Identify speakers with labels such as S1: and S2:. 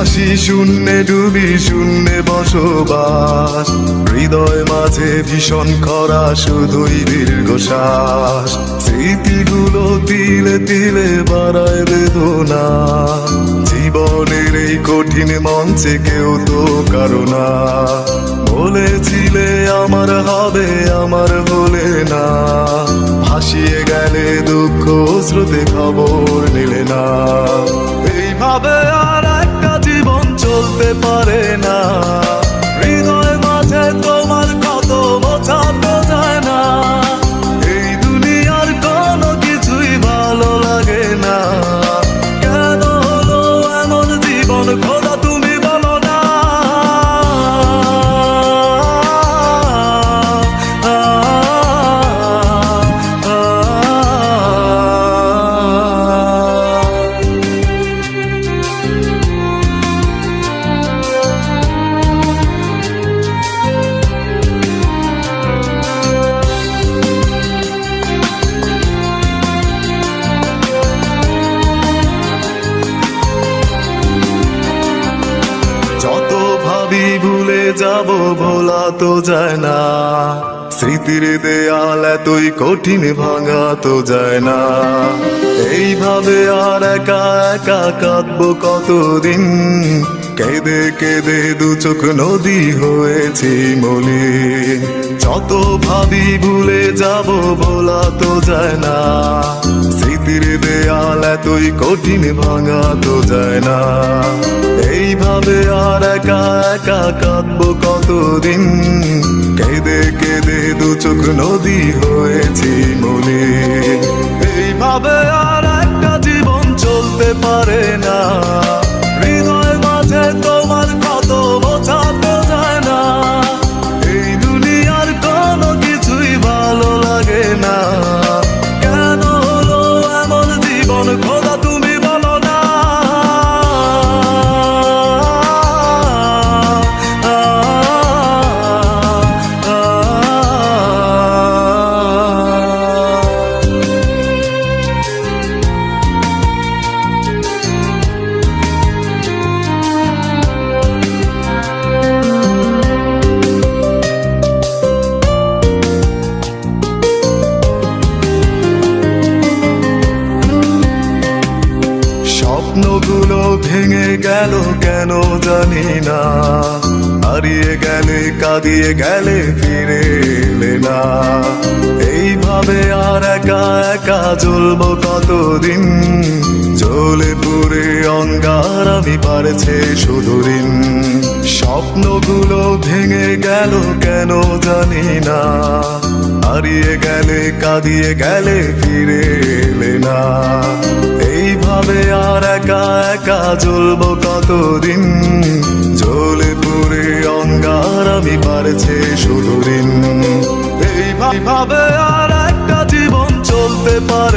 S1: ভাসি শূন্যে ডুবি শূন্যে বসবাস, হৃদয় মাঝে ভীষণ খরা শুধুই দীর্ঘশ্বাস। স্মৃতিগুলো তিলে তিলে বাড়ায় বেদনা, জীবনের এই কঠিন মঞ্চে কেউ তো কারো না। বলেছিলে আমার হবে আমার হলে না, ভাসিয়ে গেলে দুঃখ স্রোতে খবর নিলে না। এইভাবে আর একটা জীবন চলতে পারে না, হৃদয় মাঝে তোমার কত বোঝানো যায় না। এই দুনিয়ার কোনো কিছুই ভালো লাগে না, কেন হলো এমন জীবন খোদা তুমি বলো না। যত ভাবি ভুলে যাব ভোলা তো যায় না, স্মৃতির দেয়াল এতই কঠিন ভাঙা তো যায় না। এইভাবে আর একা একা কাঁদবো কতদিন, কেঁদে কেঁদে দু চোখ নদী হয়েছি মলিন। যত ভাবি ভুলে যাব ভোলা তো যায় না, স্মৃতির দেয়াল এতই কঠিন ভাঙা তো যায় না। এইভাবে আর একা একা কাঁদবো কতদিন, কেঁদে কেঁদে দু চোখ নদী হয়েছি মলিন। এইভাবে আর একটা জীবন চলতে পারে না, হৃদয় মাঝে তোমার কত বোঝানো যায় না। এই দুনিয়ার কোনো কিছুই ভালো লাগে না, কেন হলো এমন জীবন খোদা তুমি বলো না। স্বপ্নগুলো ভেঙে গেল কেন জানি না, হারিয়ে গেলে কাঁদিয়ে গেলে ফিরে এলে না। এইভাবে আর একা একা জ্বলবো কতদিন, জ্বলে পুড়ে অঙ্গার আমি পারছে শুধু ঋণ। স্বপ্নগুলো ভেঙে গেল কেন জানি না, হারিয়ে গেলে কাঁদিয়ে গেলে ফিরে এলে না। এইভাবে আর একা একা জ্বলবো কতদিন, জ্বলে পুড়ে অঙ্গার আমি পারছে শুধু ঋণ। এইভাবে আর একটা জীবন চলতে পারে